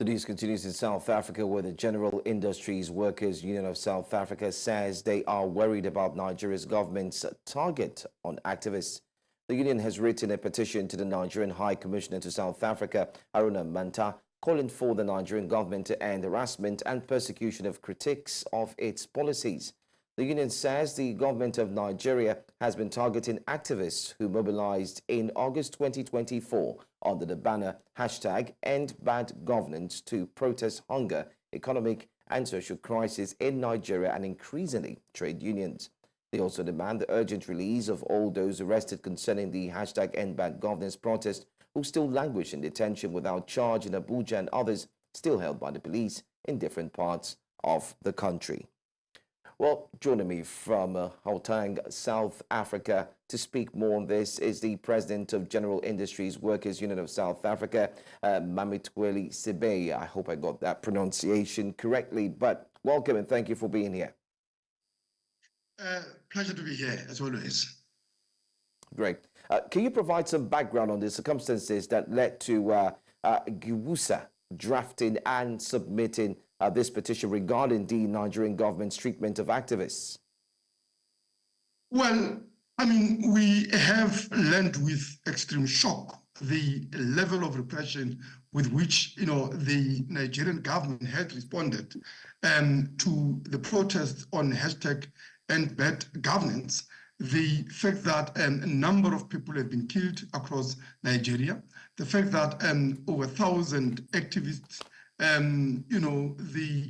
The news continues in South Africa, where the General Industries Workers Union of South Africa says they are worried about Nigeria's government's target on activists. The union has written a petition to the Nigerian High Commissioner to South Africa, Haruna Manta, calling for the Nigerian government to end harassment and persecution of critics of its policies. The union says the government of Nigeria has been targeting activists who mobilized in August 2024 under the banner #EndBadGovernance to protest hunger, economic and social crisis in Nigeria and increasingly trade unions. They also demand the urgent release of all those arrested concerning the #EndBadGovernance protest who still languish in detention without charge in Abuja and others still held by the police in different parts of the country. Well, joining me from Gauteng, South Africa, to speak more on this is the President of General Industries Workers Union of South Africa, Mametlwe Sebei. I hope I got that pronunciation correctly, but welcome and thank you for being here. Pleasure to be here, as always. Great. Can you provide some background on the circumstances that led to GIWUSA drafting and submitting this petition regarding the Nigerian government's treatment of activists? Well, I mean, we have learned with extreme shock the level of repression with which, the Nigerian government had responded to the protests on #EndBadGovernance. The fact that a number of people have been killed across Nigeria, the fact that over 1,000 activists,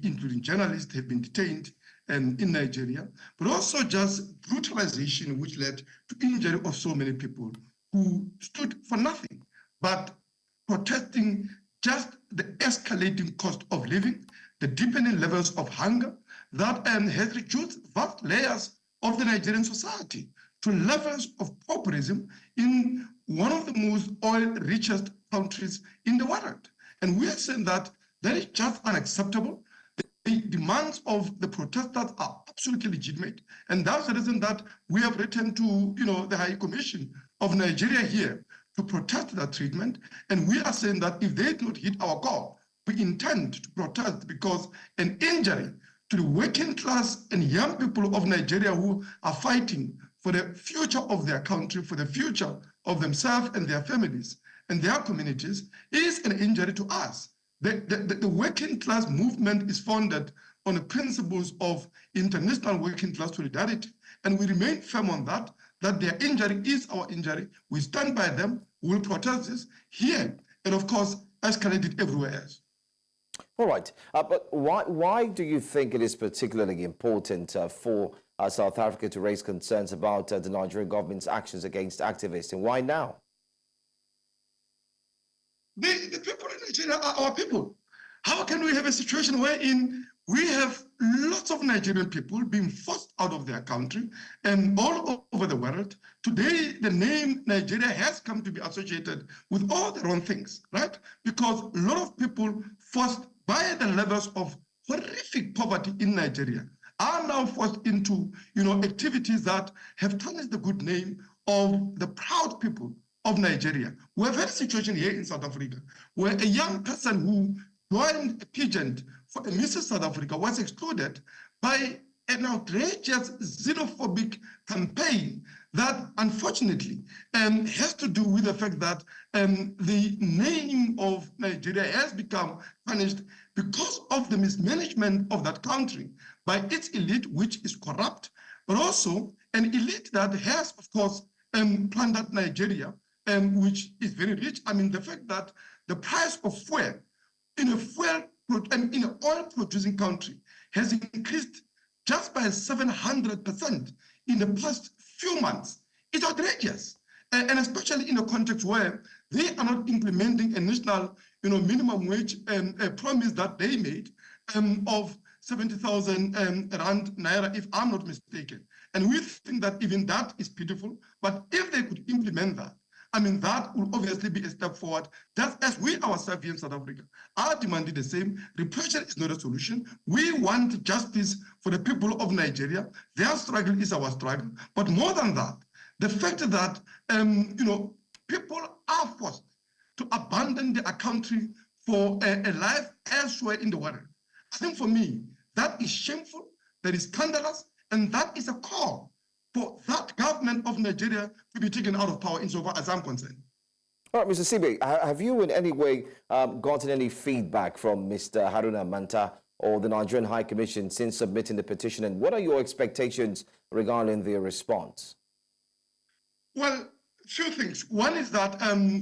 including journalists, have been detained in Nigeria, but also just brutalization, which led to injury of so many people who stood for nothing but protesting just the escalating cost of living, the deepening levels of hunger that has reduced vast layers of the Nigerian society to levels of pauperism in one of the most oil-richest countries in the world. And we are saying that is just unacceptable. The demands of the protesters are absolutely legitimate. And that's the reason that we have written to the High Commission of Nigeria here to protest that treatment. And we are saying that if they do not hit our goal, we intend to protest because an injury to the working class and young people of Nigeria who are fighting for the future of their country, for the future of themselves and their families and their communities is an injury to us. The working class movement is founded on the principles of international working class solidarity, and we remain firm on that their injury is our injury. We stand by them, we will protest this here, and of course, escalate it everywhere else. All right, but why do you think it is particularly important for South Africa to raise concerns about the Nigerian government's actions against activists, and why now? The people in Nigeria are our people. How can we have a situation wherein we have lots of Nigerian people being forced out of their country and all over the world? Today, the name Nigeria has come to be associated with all the wrong things, right? Because a lot of people forced by the levels of horrific poverty in Nigeria are now forced into, activities that have tarnished the good name of the proud people of Nigeria. We have had a situation here in South Africa where a young person who joined a pageant for a Mrs. South Africa was excluded by an outrageous xenophobic campaign that unfortunately has to do with the fact that the name of Nigeria has become tarnished because of the mismanagement of that country by its elite, which is corrupt, but also an elite that has, of course, plundered Nigeria, which is very rich. I mean, the fact that the price of fuel in an oil-producing country has increased just by 700% in the past few months is outrageous, and especially in a context where they are not implementing a national, minimum wage promise that they made of 70,000 rand naira, if I'm not mistaken. And we think that even that is pitiful. But if they could implement that, I mean, that will obviously be a step forward, just as we ourselves here in South Africa are demanding the same. Repression is not a solution. We want justice for the people of Nigeria. Their struggle is our struggle. But more than that, the fact that, people are forced to abandon their country for a life elsewhere in the world. I think for me, that is shameful, that is scandalous, and that is a call for that government of Nigeria to be taken out of power insofar as I'm concerned. All right, Mr. Sebei, have you in any way gotten any feedback from Mr. Haruna Manta or the Nigerian High Commission since submitting the petition, and what are your expectations regarding their response? Well, few things. One is that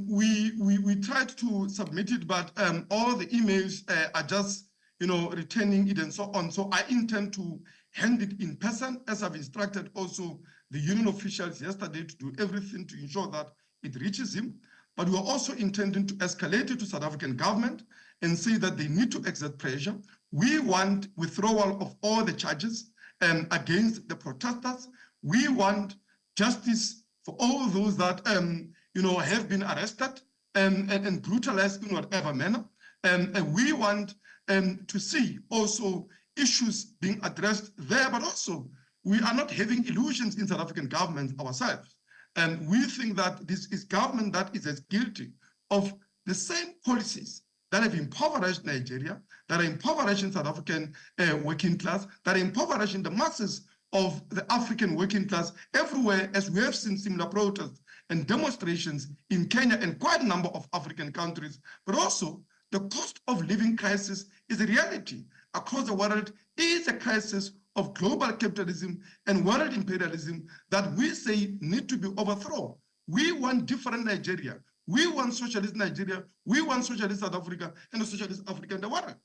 we tried to submit it, but all the emails are just, returning it and so on. So I intend to hand it in person, as I've instructed also the union officials yesterday to do everything to ensure that it reaches him. But we are also intending to escalate it to South African government and say that they need to exert pressure. We want withdrawal of all the charges against the protesters. We want justice for all those that have been arrested and brutalized in whatever manner. And we want to see also issues being addressed there, but also we are not having illusions in South African government ourselves. And we think that this is government that is as guilty of the same policies that have impoverished Nigeria, that are impoverishing South African working class, that are impoverishing the masses of the African working class everywhere, as we have seen similar protests and demonstrations in Kenya and quite a number of African countries. But also, the cost of living crisis is a reality across the world. Is a crisis of global capitalism and world imperialism that we say need to be overthrown. We want different Nigeria. We want socialist Nigeria. We want socialist South Africa and a socialist Africa in the world.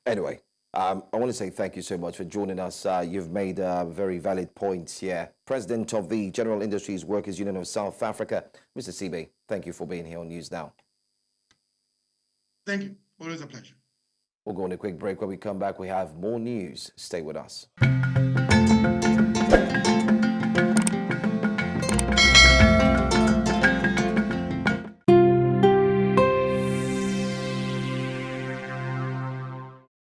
Anyway, I want to say thank you so much for joining us. You've made very valid points here. President of the General Industries Workers Union of South Africa, Mr. Sebei, thank you for being here on News Now. Thank you. Always a pleasure. We'll go on a quick break. When we come back, we have more news. Stay with us.